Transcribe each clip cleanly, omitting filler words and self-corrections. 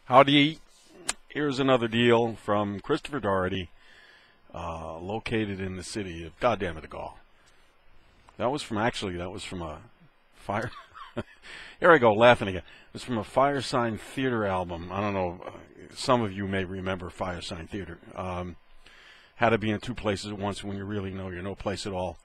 Howdy. Here's another deal from Christopher Doherty, located in the city of goddamn it, Gall. That was from a fire. Here I go, laughing again. It was from a Firesign Theater album. I don't know, some of you may remember Firesign Theater. Had to be in two places at once when you really know you're no place at all.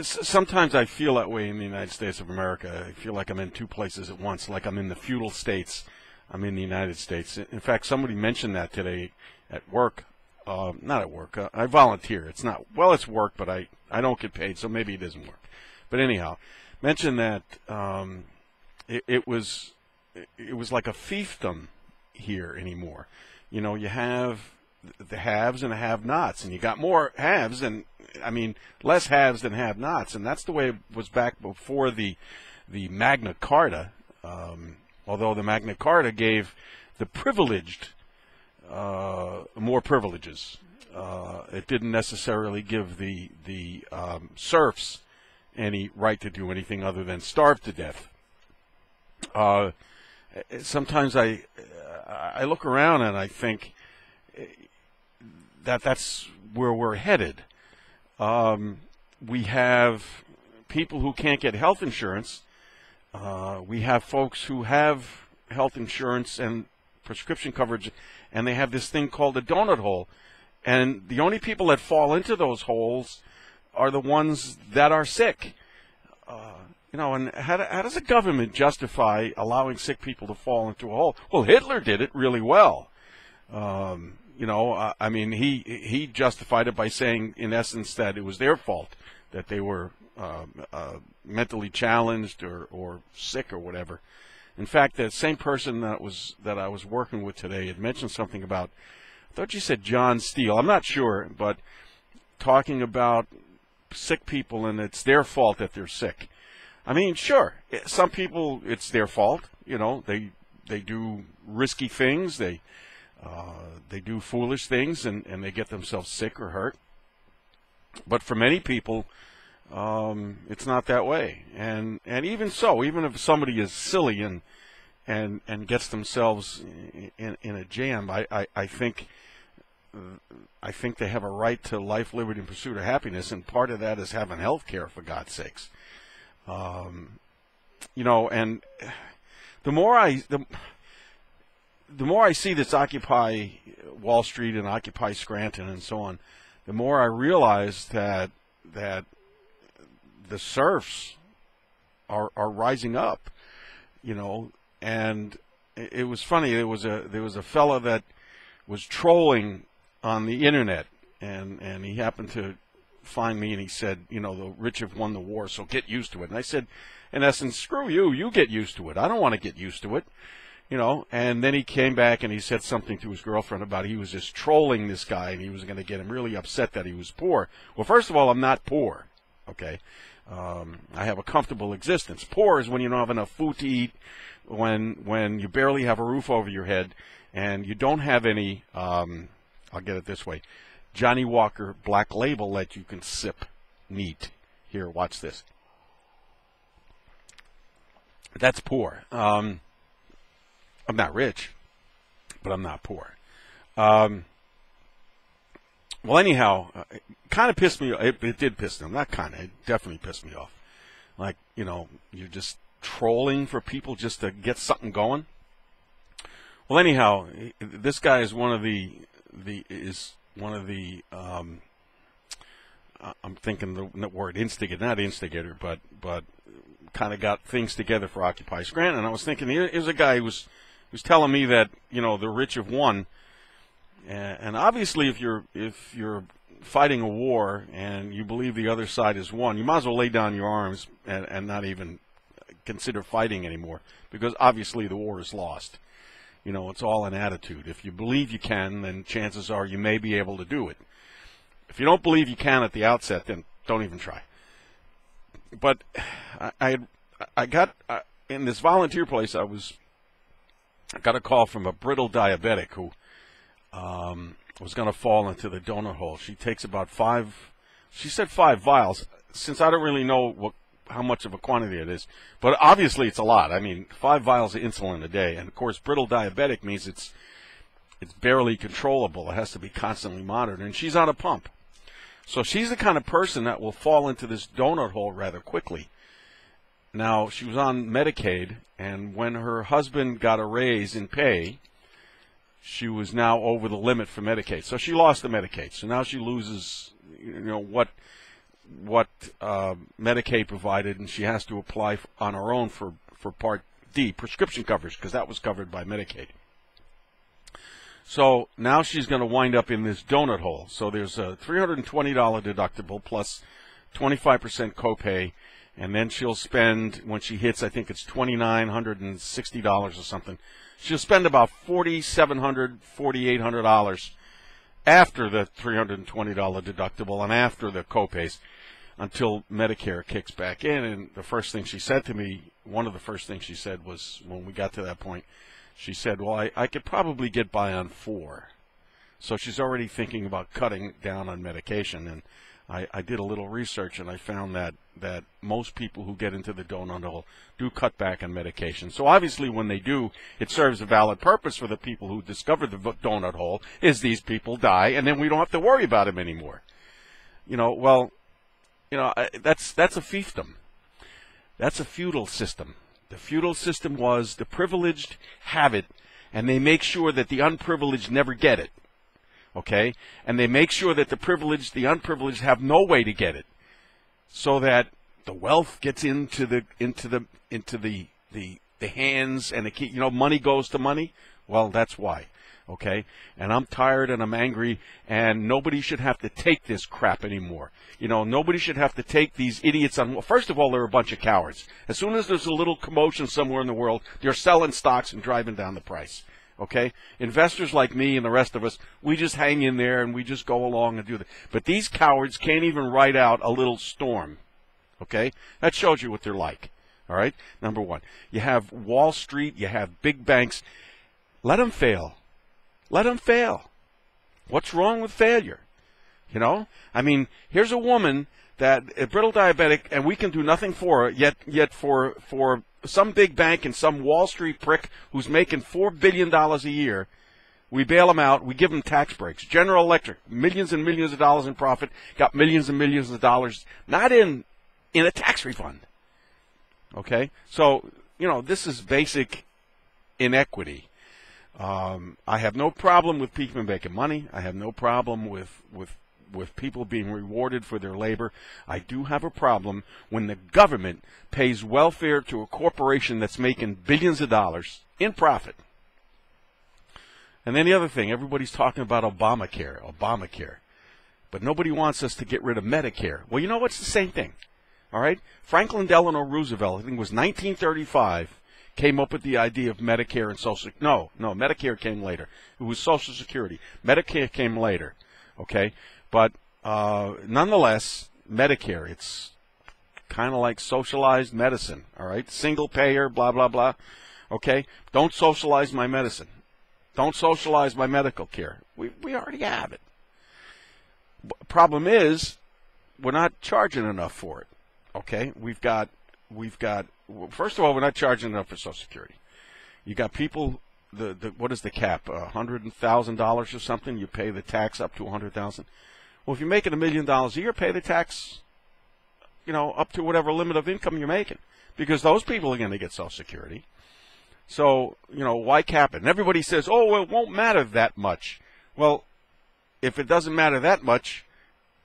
Sometimes I feel that way in the United States of America. I feel like I'm in two places at once, like I'm in the Feudal States. I'm in the United States. In fact, somebody mentioned that today at work. Not at work. I volunteer. It's not, well, it's work, but I don't get paid, so maybe it isn't work. But anyhow, mentioned that it was like a fiefdom here anymore. You know, you have the haves and the have-nots, and you got more haves and, less haves than have-nots, and that's the way it was back before the Magna Carta. Although the Magna Carta gave the privileged more privileges. It didn't necessarily give the serfs any right to do anything other than starve to death. Sometimes I look around and I think that's where we're headed. We have people who can't get health insurance. We have folks who have health insurance and prescription coverage, and they have this thing called a donut hole. And the only people that fall into those holes are the ones that are sick. And how does the government justify allowing sick people to fall into a hole? Well, Hitler did it really well. He justified it by saying, in essence, that it was their fault that they were mentally challenged or sick or whatever. In fact, that same person that I was working with today had mentioned something about, I thought you said John Steele, I'm not sure, but talking about sick people and it's their fault that they're sick. Sure, some people it's their fault. They do risky things, they do foolish things, and they get themselves sick or hurt. But for many people, it's not that way, and even so, even if somebody is silly and gets themselves in a jam, I think they have a right to life, liberty, and pursuit of happiness, and part of that is having health care, for God's sakes. And the more I see this Occupy Wall Street and Occupy Scranton and so on, the more I realize that the serfs are rising up, and it was funny. There was a fella that was trolling on the internet, and he happened to find me, and he said, the rich have won the war, so get used to it. And I said, in essence, screw you. You get used to it. I don't want to get used to it. And then he came back and he said something to his girlfriend about he was just trolling this guy and he was going to get him really upset that he was poor. Well, first of all, I'm not poor, okay? I have a comfortable existence. Poor is when you don't have enough food to eat, when you barely have a roof over your head, and you don't have any, I'll get it this way, Johnny Walker Black Label that you can sip neat. Here, watch this. That's poor. I'm not rich, but I'm not poor. Well, anyhow, it kind of pissed me off. It did piss me off. Not kind of. It definitely pissed me off. Like, you're just trolling for people just to get something going. Well, anyhow, this guy is one of the I'm thinking the word instigator, not instigator, but kind of got things together for Occupy Scranton. And I was thinking, here's a guy who's telling me that the rich have won, and obviously if you're fighting a war and you believe the other side has won, you might as well lay down your arms and not even consider fighting anymore, because obviously the war is lost. It's all an attitude. If you believe you can, then chances are you may be able to do it. If you don't believe you can at the outset, then don't even try. But I got in this volunteer place. I got a call from a brittle diabetic who was going to fall into the donut hole. She takes about 5 vials. Since I don't really know what how much of a quantity it is. But obviously it's a lot. I mean, 5 vials of insulin a day. And, of course, brittle diabetic means it's barely controllable. It has to be constantly monitored. And she's on a pump. So she's the kind of person that will fall into this donut hole rather quickly. Now, she was on Medicaid, and when her husband got a raise in pay, she was now over the limit for Medicaid. So she lost the Medicaid. So now she loses, what Medicaid provided, and she has to apply on her own for Part D, prescription coverage, because that was covered by Medicaid. So now she's going to wind up in this donut hole. So there's a $320 deductible plus 25% copay, and then she'll spend, when she hits, I think it's $2,960 or something, she'll spend about $4,700, $4,800 after the $320 deductible and after the copays until Medicare kicks back in. And the first thing she said to me, one of the first things she said was, when we got to that point, she said, well, I could probably get by on 4. So she's already thinking about cutting down on medication. And I did a little research, and I found that most people who get into the donut hole do cut back on medication. So obviously when they do, it serves a valid purpose for the people who discovered the donut hole, is these people die, and then we don't have to worry about them anymore. That's a fiefdom. That's a feudal system. The feudal system was the privileged have it, and they make sure that the unprivileged never get it. Okay? And they make sure that the unprivileged have no way to get it, so that the wealth gets into the hands, and money goes to money. Well, that's why. Okay? And I'm tired and I'm angry, and nobody should have to take this crap anymore. Nobody should have to take these idiots on. Well, first of all, they're a bunch of cowards. As soon as there's a little commotion somewhere in the world, they're selling stocks and driving down the price. Okay? Investors like me and the rest of us, we just hang in there and we just go along and do that. But these cowards can't even ride out a little storm. Okay? That shows you what they're like. All right? Number one. You have Wall Street, you have big banks. Let them fail. Let them fail. What's wrong with failure? I mean, here's a woman that is brittle diabetic, and we can do nothing for her, yet for some big bank and some Wall Street prick who's making $4 billion a year, we bail them out, we give them tax breaks. General Electric, millions and millions of dollars in profit, got millions and millions of dollars, not in a tax refund. Okay? So, this is basic inequity. I have no problem with people making money. I have no problem with people being rewarded for their labor. I do have a problem when the government pays welfare to a corporation that's making billions of dollars in profit. And then the other thing, everybody's talking about Obamacare. But nobody wants us to get rid of Medicare. Well, it's the same thing. All right? Franklin Delano Roosevelt, I think it was 1935, came up with the idea of Medicare and Social Security. No, Medicare came later. It was Social Security. Medicare came later, okay? But nonetheless, Medicare, it's kind of like socialized medicine, all right? Single payer, blah, blah, blah, okay? Don't socialize my medicine. Don't socialize my medical care. We already have it. Problem is, we're not charging enough for it, okay? We've got. First of all, we're not charging enough for Social Security. You got people. What is the cap? $100,000 or something. You pay the tax up to $100,000. Well, if you're making $1 million a year, pay the tax. Up to whatever limit of income you're making, because those people are going to get Social Security. So why cap it? And everybody says, "Oh, well, it won't matter that much." Well, if it doesn't matter that much,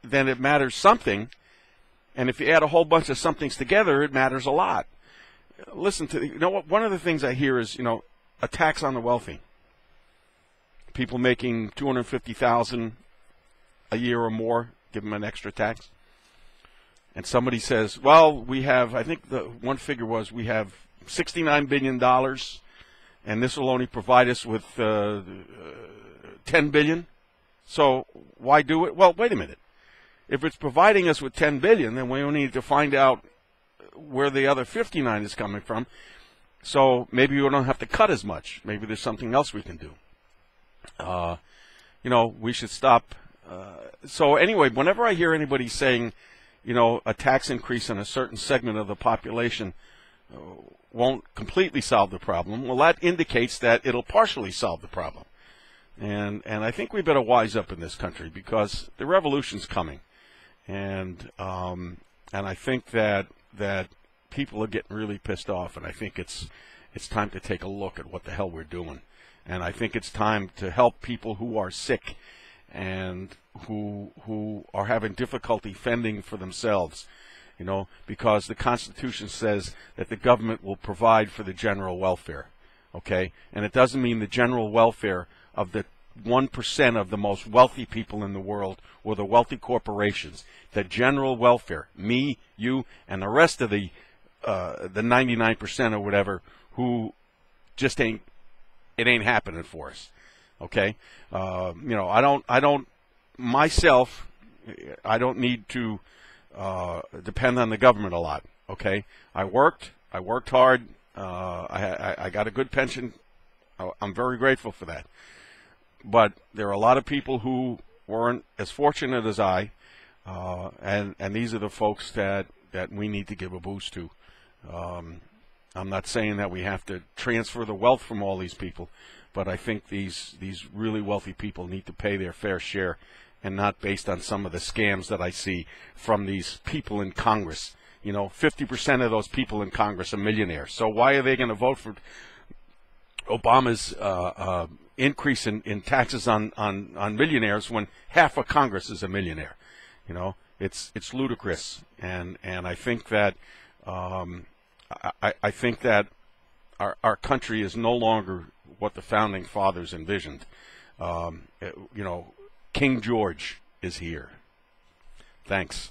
then it matters something. And if you add a whole bunch of somethings together, it matters a lot. Listen to, what? One of the things I hear is, a tax on the wealthy. People making $250,000 a year or more, give them an extra tax. And somebody says, well, we have, I think the one figure was, we have $69 billion, and this will only provide us with $10 billion. So why do it? Well, wait a minute. If it's providing us with $10 billion, then we only need to find out where the other 59 is coming from. So maybe we don't have to cut as much. Maybe there's something else we can do. We should stop. So anyway, whenever I hear anybody saying, you know, a tax increase on a certain segment of the population won't completely solve the problem. Well, that indicates that it'll partially solve the problem. And I think we better wise up in this country, because the revolution's coming. And I think that people are getting really pissed off, and I think it's time to take a look at what the hell we're doing. And I think it's time to help people who are sick and who are having difficulty fending for themselves, you know, because the Constitution says that the government will provide for the general welfare, okay? And it doesn't mean the general welfare of the 1% of the most wealthy people in the world or the wealthy corporations. The general welfare, me, you, and the rest of the 99% or whatever who just ain't happening for us, okay? You know, I don't myself, I don't need to depend on the government a lot, okay? I worked hard, I got a good pension. I'm very grateful for that. But there are a lot of people who weren't as fortunate as I, and these are the folks that we need to give a boost to. I'm not saying that we have to transfer the wealth from all these people, but I think these really wealthy people need to pay their fair share, and not based on some of the scams that I see from these people in Congress. You know, 50% of those people in Congress are millionaires. So why are they going to vote for Obama's increase in taxes on millionaires when half of Congress is a millionaire? You know, it's ludicrous, and I think that I think that our country is no longer what the founding fathers envisioned. You know, King George is here. Thanks.